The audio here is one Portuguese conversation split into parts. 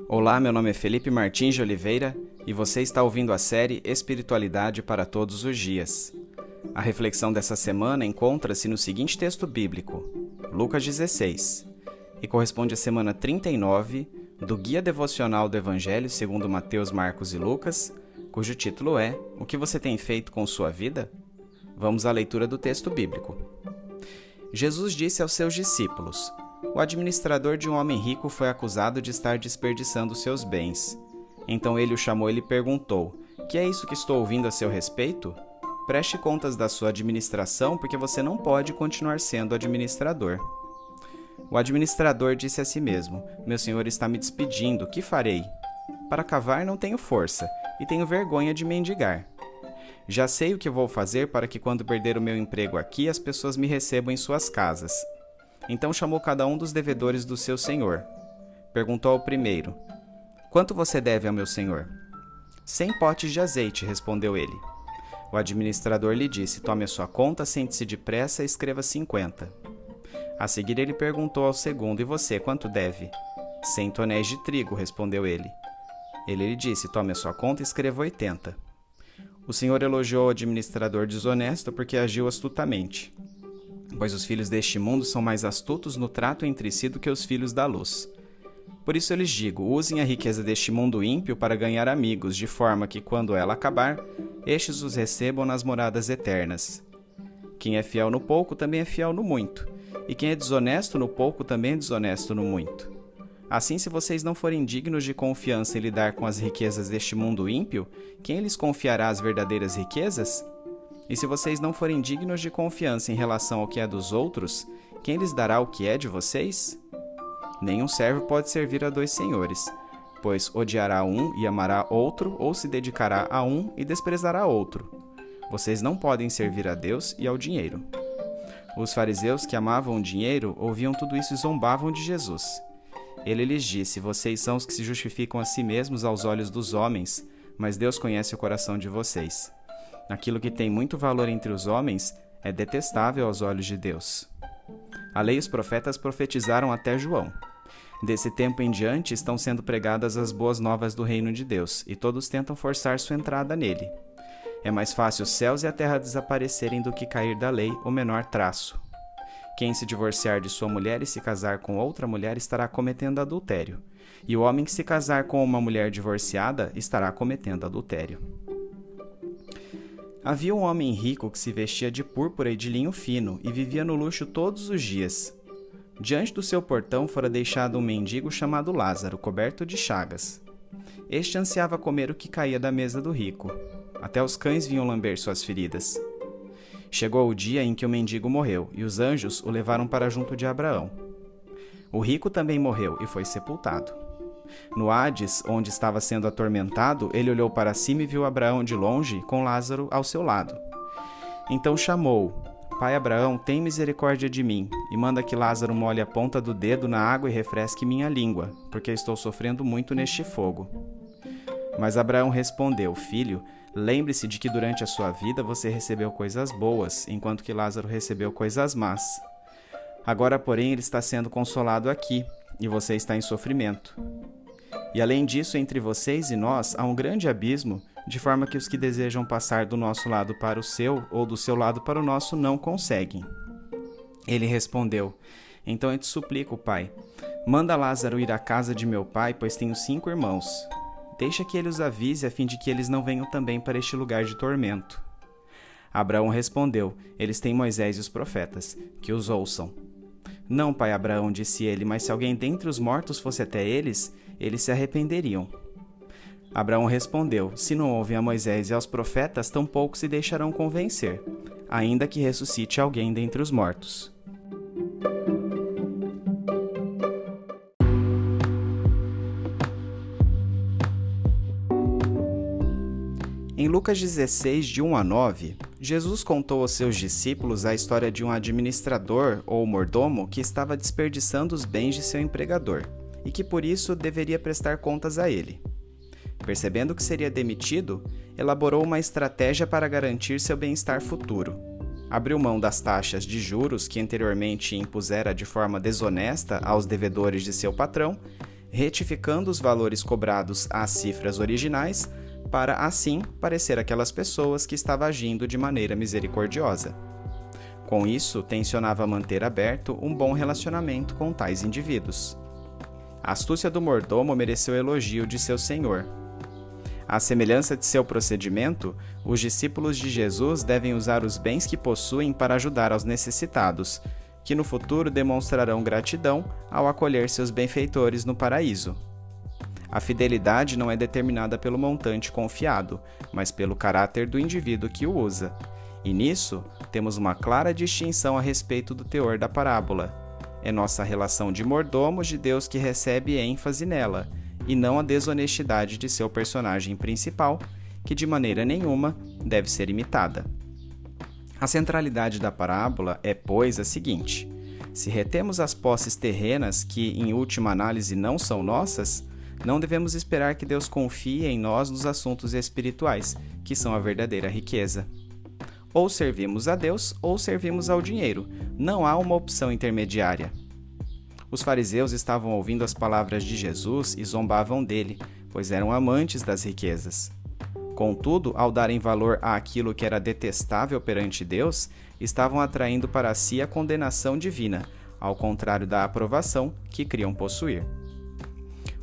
Olá, meu nome é Felipe Martins de Oliveira e você está ouvindo a série Espiritualidade para Todos os Dias. A reflexão dessa semana encontra-se no seguinte texto bíblico, Lucas 16, e corresponde à semana 39 do Guia Devocional do Evangelho segundo Mateus, Marcos e Lucas, cujo título é O que você tem feito com sua vida? Vamos à leitura do texto bíblico. Jesus disse aos seus discípulos: o administrador de um homem rico foi acusado de estar desperdiçando seus bens. Então ele o chamou e lhe perguntou: que é isso que estou ouvindo a seu respeito? Preste contas da sua administração, porque você não pode continuar sendo administrador. O administrador disse a si mesmo: meu senhor está me despedindo, que farei? Para cavar não tenho força, e tenho vergonha de mendigar. Já sei o que vou fazer para que quando perder o meu emprego aqui, as pessoas me recebam em suas casas. Então chamou cada um dos devedores do seu senhor. Perguntou ao primeiro: quanto você deve ao meu senhor? 100 potes de azeite, respondeu ele. O administrador lhe disse: tome a sua conta, sente-se depressa e escreva 50. A seguir ele perguntou ao segundo: e você, quanto deve? 100 tonéis de trigo, respondeu ele. Ele lhe disse: tome a sua conta e escreva 80. O senhor elogiou o administrador desonesto porque agiu astutamente. Pois os filhos deste mundo são mais astutos no trato entre si do que os filhos da luz. Por isso eu lhes digo, usem a riqueza deste mundo ímpio para ganhar amigos, de forma que, quando ela acabar, estes os recebam nas moradas eternas. Quem é fiel no pouco também é fiel no muito, e quem é desonesto no pouco também é desonesto no muito. Assim, se vocês não forem dignos de confiança em lidar com as riquezas deste mundo ímpio, quem lhes confiará as verdadeiras riquezas? E se vocês não forem dignos de confiança em relação ao que é dos outros, quem lhes dará o que é de vocês? Nenhum servo pode servir a dois senhores, pois odiará um e amará outro, ou se dedicará a um e desprezará outro. Vocês não podem servir a Deus e ao dinheiro. Os fariseus que amavam o dinheiro ouviam tudo isso e zombavam de Jesus. Ele lhes disse: vocês são os que se justificam a si mesmos aos olhos dos homens, mas Deus conhece o coração de vocês. Aquilo que tem muito valor entre os homens é detestável aos olhos de Deus. A lei e os profetas profetizaram até João. Desse tempo em diante estão sendo pregadas as boas novas do reino de Deus, e todos tentam forçar sua entrada nele. É mais fácil os céus e a terra desaparecerem do que cair da lei o menor traço. Quem se divorciar de sua mulher e se casar com outra mulher estará cometendo adultério, e o homem que se casar com uma mulher divorciada estará cometendo adultério. Havia um homem rico que se vestia de púrpura e de linho fino e vivia no luxo todos os dias. Diante do seu portão fora deixado um mendigo chamado Lázaro, coberto de chagas. Este ansiava comer o que caía da mesa do rico. Até os cães vinham lamber suas feridas. Chegou o dia em que o mendigo morreu, e os anjos o levaram para junto de Abraão. O rico também morreu e foi sepultado. No Hades, onde estava sendo atormentado, ele olhou para cima e viu Abraão de longe, com Lázaro ao seu lado. Então chamou: Pai Abraão, tem misericórdia de mim, e manda que Lázaro molhe a ponta do dedo na água e refresque minha língua, porque estou sofrendo muito neste fogo. Mas Abraão respondeu: Filho, lembre-se de que durante a sua vida você recebeu coisas boas, enquanto que Lázaro recebeu coisas más. Agora, porém, ele está sendo consolado aqui, e você está em sofrimento. E além disso, entre vocês e nós há um grande abismo, de forma que os que desejam passar do nosso lado para o seu, ou do seu lado para o nosso, não conseguem. Ele respondeu: então eu te suplico, pai, manda Lázaro ir à casa de meu pai, pois tenho 5 irmãos. Deixa que ele os avise, a fim de que eles não venham também para este lugar de tormento. Abraão respondeu: eles têm Moisés e os profetas, que os ouçam. Não, pai Abraão, disse ele, mas se alguém dentre os mortos fosse até eles se arrependeriam. Abraão respondeu: se não ouvem a Moisés e aos profetas, tampouco se deixarão convencer, ainda que ressuscite alguém dentre os mortos. Em Lucas 16, de 1 a 9, Jesus contou aos seus discípulos a história de um administrador ou mordomo que estava desperdiçando os bens de seu empregador e que por isso deveria prestar contas a ele. Percebendo que seria demitido, elaborou uma estratégia para garantir seu bem-estar futuro. Abriu mão das taxas de juros que anteriormente impusera de forma desonesta aos devedores de seu patrão retificando os valores cobrados às cifras originais, para assim parecer aquelas pessoas que estava agindo de maneira misericordiosa. Com isso, tensionava manter aberto um bom relacionamento com tais indivíduos. A astúcia do mordomo mereceu elogio de seu senhor. À semelhança de seu procedimento, os discípulos de Jesus devem usar os bens que possuem para ajudar aos necessitados, que no futuro demonstrarão gratidão ao acolher seus benfeitores no paraíso. A fidelidade não é determinada pelo montante confiado, mas pelo caráter do indivíduo que o usa. E nisso, temos uma clara distinção a respeito do teor da parábola. É nossa relação de mordomos de Deus que recebe ênfase nela, e não a desonestidade de seu personagem principal, que de maneira nenhuma deve ser imitada. A centralidade da parábola é, pois, a seguinte: se retemos as posses terrenas que, em última análise, não são nossas, não devemos esperar que Deus confie em nós nos assuntos espirituais, que são a verdadeira riqueza. Ou servimos a Deus ou servimos ao dinheiro. Não há uma opção intermediária. Os fariseus estavam ouvindo as palavras de Jesus e zombavam dele, pois eram amantes das riquezas. Contudo, ao darem valor àquilo que era detestável perante Deus, estavam atraindo para si a condenação divina, ao contrário da aprovação que criam possuir.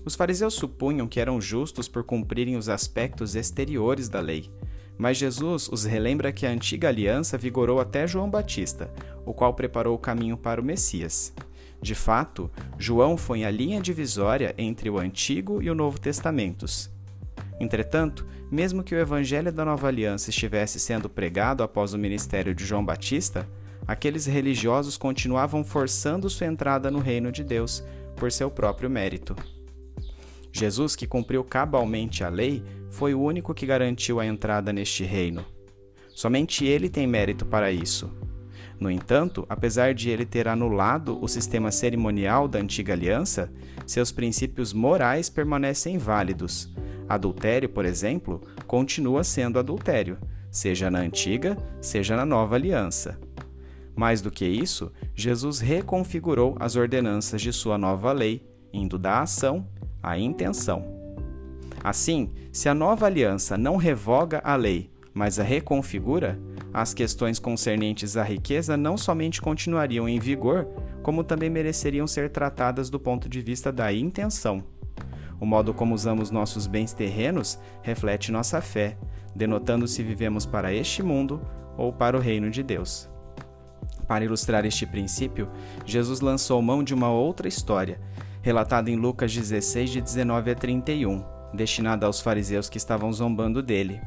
Os fariseus supunham que eram justos por cumprirem os aspectos exteriores da lei, mas Jesus os relembra que a antiga aliança vigorou até João Batista, o qual preparou o caminho para o Messias. De fato, João foi a linha divisória entre o Antigo e o Novo Testamentos. Entretanto, mesmo que o Evangelho da Nova Aliança estivesse sendo pregado após o ministério de João Batista, aqueles religiosos continuavam forçando sua entrada no reino de Deus por seu próprio mérito. Jesus, que cumpriu cabalmente a lei, foi o único que garantiu a entrada neste reino. Somente ele tem mérito para isso. No entanto, apesar de ele ter anulado o sistema cerimonial da antiga aliança, seus princípios morais permanecem válidos. Adultério, por exemplo, continua sendo adultério, seja na antiga, seja na nova aliança. Mais do que isso, Jesus reconfigurou as ordenanças de sua nova lei, indo da ação à intenção. Assim, se a nova aliança não revoga a lei, mas a reconfigura, as questões concernentes à riqueza não somente continuariam em vigor, como também mereceriam ser tratadas do ponto de vista da intenção. O modo como usamos nossos bens terrenos reflete nossa fé, denotando se vivemos para este mundo ou para o reino de Deus. Para ilustrar este princípio, Jesus lançou mão de uma outra história, relatada em Lucas 16, de 19 a 31, destinada aos fariseus que estavam zombando dele.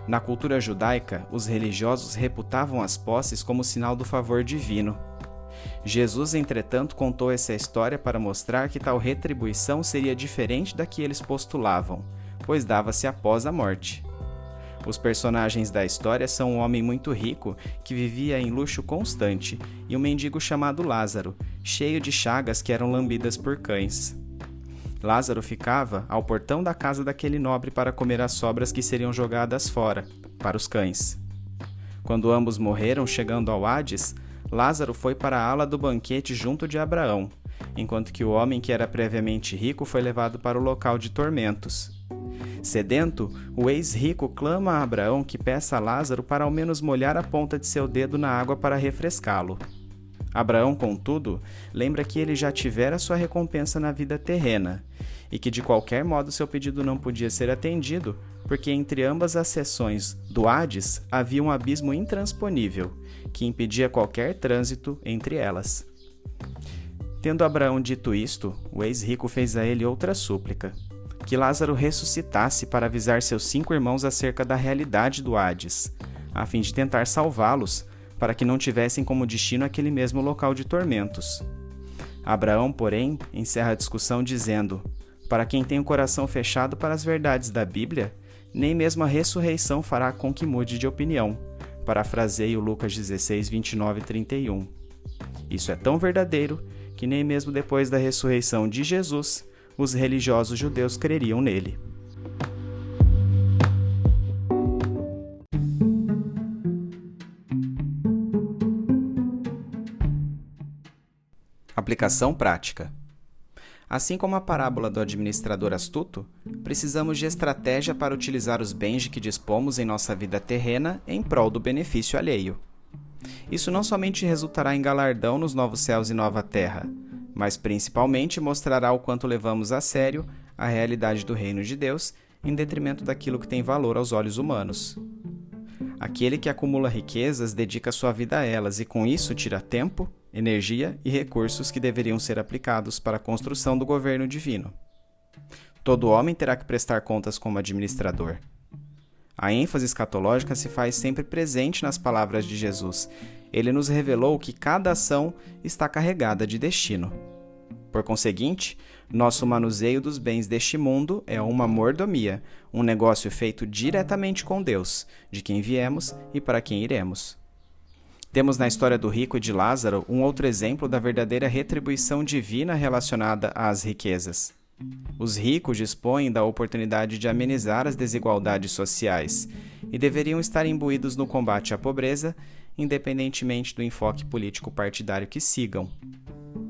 Na cultura judaica, os religiosos reputavam as posses como sinal do favor divino. Jesus, entretanto, contou essa história para mostrar que tal retribuição seria diferente da que eles postulavam, pois dava-se após a morte. Os personagens da história são um homem muito rico que vivia em luxo constante e um mendigo chamado Lázaro, cheio de chagas que eram lambidas por cães. Lázaro ficava ao portão da casa daquele nobre para comer as sobras que seriam jogadas fora, para os cães. Quando ambos morreram chegando ao Hades, Lázaro foi para a ala do banquete junto de Abraão, enquanto que o homem que era previamente rico foi levado para o local de tormentos. Sedento, o ex-rico clama a Abraão que peça a Lázaro para ao menos molhar a ponta de seu dedo na água para refrescá-lo. Abraão, contudo, lembra que ele já tivera sua recompensa na vida terrena, e que de qualquer modo seu pedido não podia ser atendido, porque entre ambas as seções do Hades havia um abismo intransponível, que impedia qualquer trânsito entre elas. Tendo Abraão dito isto, o ex-rico fez a ele outra súplica, que Lázaro ressuscitasse para avisar seus 5 irmãos acerca da realidade do Hades, a fim de tentar salvá-los, para que não tivessem como destino aquele mesmo local de tormentos. Abraão, porém, encerra a discussão dizendo: para quem tem o coração fechado para as verdades da Bíblia, nem mesmo a ressurreição fará com que mude de opinião. Parafraseio Lucas 16, 29 e 31. Isso é tão verdadeiro que nem mesmo depois da ressurreição de Jesus, os religiosos judeus creriam nele. Aplicação prática. Assim como a parábola do administrador astuto, precisamos de estratégia para utilizar os bens de que dispomos em nossa vida terrena em prol do benefício alheio. Isso não somente resultará em galardão nos novos céus e nova terra, mas principalmente mostrará o quanto levamos a sério a realidade do reino de Deus em detrimento daquilo que tem valor aos olhos humanos. Aquele que acumula riquezas dedica sua vida a elas e com isso tira tempo, energia e recursos que deveriam ser aplicados para a construção do governo divino. Todo homem terá que prestar contas como administrador. A ênfase escatológica se faz sempre presente nas palavras de Jesus. Ele nos revelou que cada ação está carregada de destino. Por conseguinte, nosso manuseio dos bens deste mundo é uma mordomia, um negócio feito diretamente com Deus, de quem viemos e para quem iremos. Temos na história do rico e de Lázaro um outro exemplo da verdadeira retribuição divina relacionada às riquezas. Os ricos dispõem da oportunidade de amenizar as desigualdades sociais e deveriam estar imbuídos no combate à pobreza, independentemente do enfoque político partidário que sigam.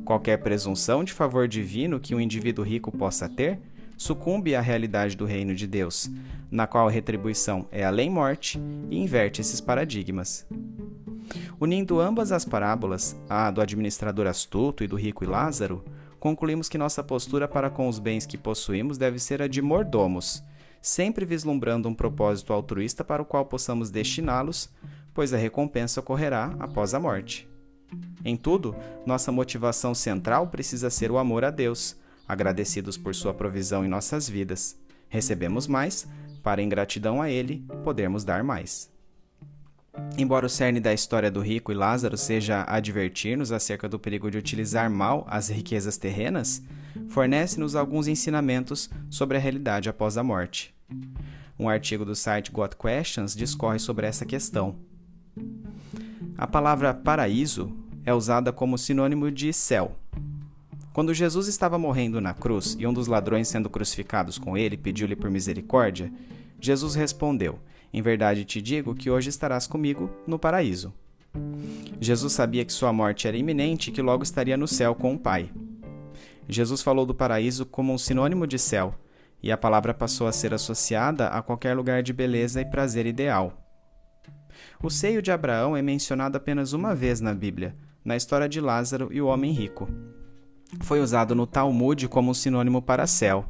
Qualquer presunção de favor divino que um indivíduo rico possa ter sucumbe à realidade do reino de Deus, na qual a retribuição é além-morte e inverte esses paradigmas. Unindo ambas as parábolas, a do administrador astuto e do rico e Lázaro, concluímos que nossa postura para com os bens que possuímos deve ser a de mordomos, sempre vislumbrando um propósito altruísta para o qual possamos destiná-los, pois a recompensa ocorrerá após a morte. Em tudo, nossa motivação central precisa ser o amor a Deus, agradecidos por sua provisão em nossas vidas. Recebemos mais, para em gratidão a Ele, podermos dar mais. Embora o cerne da história do rico e Lázaro seja advertir-nos acerca do perigo de utilizar mal as riquezas terrenas, fornece-nos alguns ensinamentos sobre a realidade após a morte. Um artigo do site Got Questions discorre sobre essa questão. A palavra paraíso é usada como sinônimo de céu. Quando Jesus estava morrendo na cruz e um dos ladrões sendo crucificados com ele pediu-lhe por misericórdia, Jesus respondeu: "Em verdade te digo que hoje estarás comigo no paraíso." Jesus sabia que sua morte era iminente e que logo estaria no céu com o Pai. Jesus falou do paraíso como um sinônimo de céu, e a palavra passou a ser associada a qualquer lugar de beleza e prazer ideal. O seio de Abraão é mencionado apenas uma vez na Bíblia, na história de Lázaro e o homem rico. Foi usado no Talmud como um sinônimo para céu.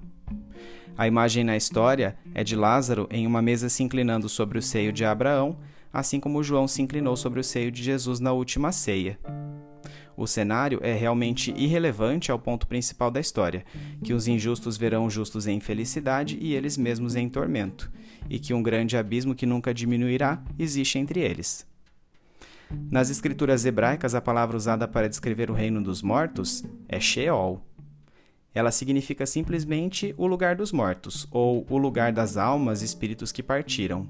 A imagem na história é de Lázaro em uma mesa se inclinando sobre o seio de Abraão, assim como João se inclinou sobre o seio de Jesus na última ceia. O cenário é realmente irrelevante ao ponto principal da história, que os injustos verão os justos em felicidade e eles mesmos em tormento, e que um grande abismo que nunca diminuirá existe entre eles. Nas escrituras hebraicas, a palavra usada para descrever o reino dos mortos é Sheol. Ela significa simplesmente o lugar dos mortos, ou o lugar das almas e espíritos que partiram.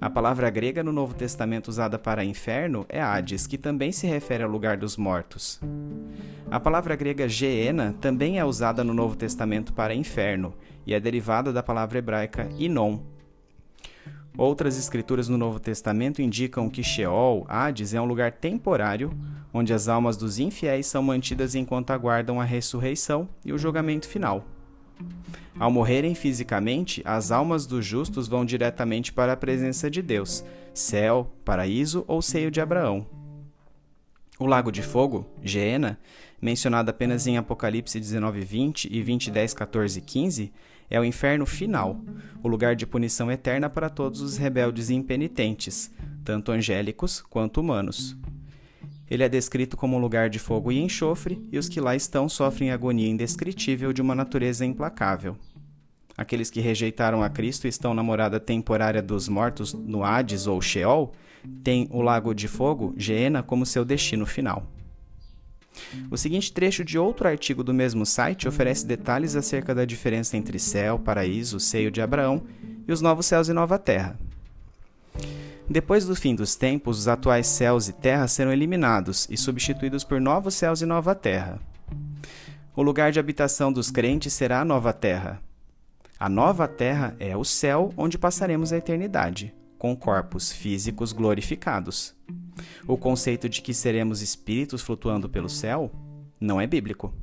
A palavra grega no Novo Testamento usada para inferno é Hades, que também se refere ao lugar dos mortos. A palavra grega Geena também é usada no Novo Testamento para inferno, e é derivada da palavra hebraica Inon. Outras escrituras no Novo Testamento indicam que Sheol, Hades, é um lugar temporário, onde as almas dos infiéis são mantidas enquanto aguardam a ressurreição e o julgamento final. Ao morrerem fisicamente, as almas dos justos vão diretamente para a presença de Deus, céu, paraíso ou seio de Abraão. O lago de fogo, Geena, mencionado apenas em Apocalipse 19:20 e 20:10-14-15, é o inferno final, o lugar de punição eterna para todos os rebeldes e impenitentes, tanto angélicos quanto humanos. Ele é descrito como um lugar de fogo e enxofre, e os que lá estão sofrem agonia indescritível de uma natureza implacável. Aqueles que rejeitaram a Cristo e estão na morada temporária dos mortos no Hades ou Sheol, têm o lago de fogo, Geena, como seu destino final. O seguinte trecho de outro artigo do mesmo site oferece detalhes acerca da diferença entre céu, paraíso, seio de Abraão e os novos céus e nova terra. Depois do fim dos tempos, os atuais céus e terra serão eliminados e substituídos por novos céus e nova terra. O lugar de habitação dos crentes será a nova terra. A nova terra é o céu onde passaremos a eternidade, com corpos físicos glorificados. O conceito de que seremos espíritos flutuando pelo céu não é bíblico.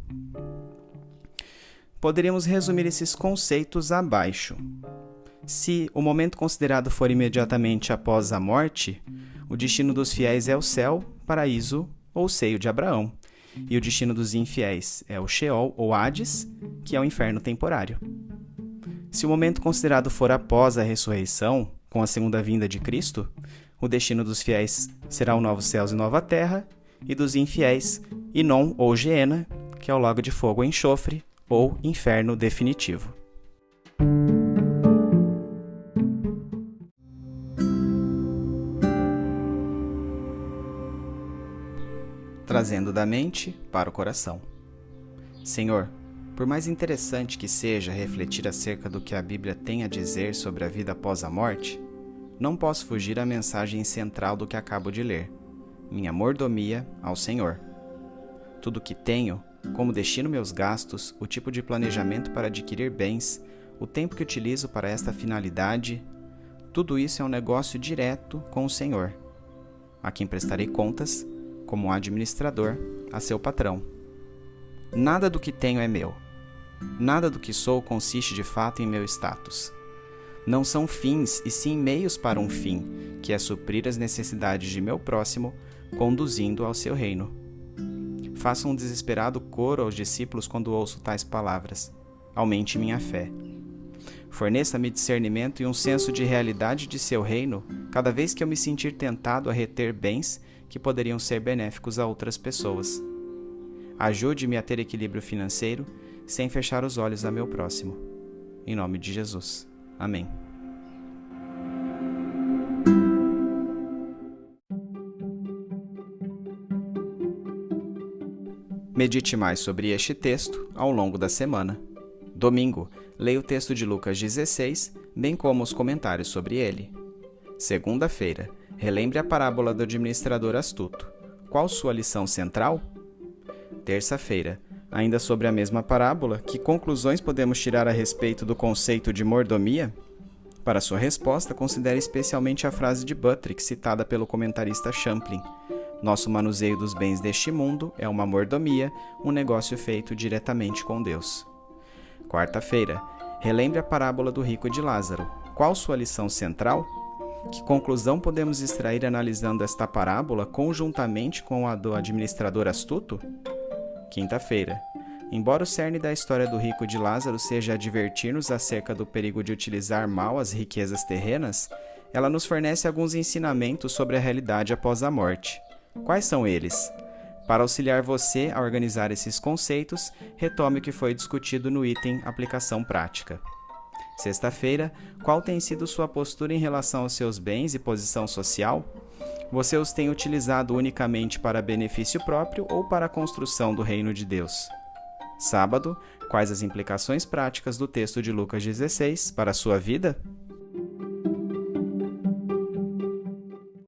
poderíamos resumir esses conceitos abaixo. Se o momento considerado for imediatamente após a morte, o destino dos fiéis é o céu, paraíso ou seio de Abraão, e o destino dos infiéis é o Sheol ou Hades, que é o inferno temporário. Se o momento considerado for após a ressurreição, com a segunda vinda de Cristo, o destino dos fiéis será o novo céus e nova terra, e dos infiéis, Inom ou Geena, que é o lago de fogo e enxofre, ou inferno definitivo. Trazendo da mente para o coração. Senhor, por mais interessante que seja refletir acerca do que a Bíblia tem a dizer sobre a vida após a morte, não posso fugir à mensagem central do que acabo de ler: minha mordomia ao Senhor. Tudo o que tenho, como destino meus gastos, o tipo de planejamento para adquirir bens, o tempo que utilizo para esta finalidade, tudo isso é um negócio direto com o Senhor, a quem prestarei contas, como administrador, a seu patrão. Nada do que tenho é meu. Nada do que sou consiste de fato em meu status. Não são fins, e sim meios para um fim, que é suprir as necessidades de meu próximo, conduzindo ao seu reino. Faço um desesperado coro aos discípulos quando ouço tais palavras. Aumente minha fé. Forneça-me discernimento e um senso de realidade de seu reino, cada vez que eu me sentir tentado a reter bens que poderiam ser benéficos a outras pessoas. Ajude-me a ter equilíbrio financeiro, sem fechar os olhos a meu próximo. Em nome de Jesus. Amém. Medite mais sobre este texto ao longo da semana. Domingo, leia o texto de Lucas 16, bem como os comentários sobre ele. Segunda-feira, relembre a parábola do administrador astuto. Qual sua lição central? Terça-feira, ainda sobre a mesma parábola, que conclusões podemos tirar a respeito do conceito de mordomia? Para sua resposta, considere especialmente a frase de Buttrick citada pelo comentarista Champlin. Nosso manuseio dos bens deste mundo é uma mordomia, um negócio feito diretamente com Deus. Quarta-feira, relembre a parábola do rico e de Lázaro. Qual sua lição central? Que conclusão podemos extrair analisando esta parábola conjuntamente com a do administrador astuto? Quinta-feira, embora o cerne da história do rico e de Lázaro seja advertir-nos acerca do perigo de utilizar mal as riquezas terrenas, ela nos fornece alguns ensinamentos sobre a realidade após a morte. Quais são eles? Para auxiliar você a organizar esses conceitos, retome o que foi discutido no item Aplicação Prática. Sexta-feira, qual tem sido sua postura em relação aos seus bens e posição social? Você os tem utilizado unicamente para benefício próprio ou para a construção do reino de Deus? Sábado, quais as implicações práticas do texto de Lucas 16 para a sua vida?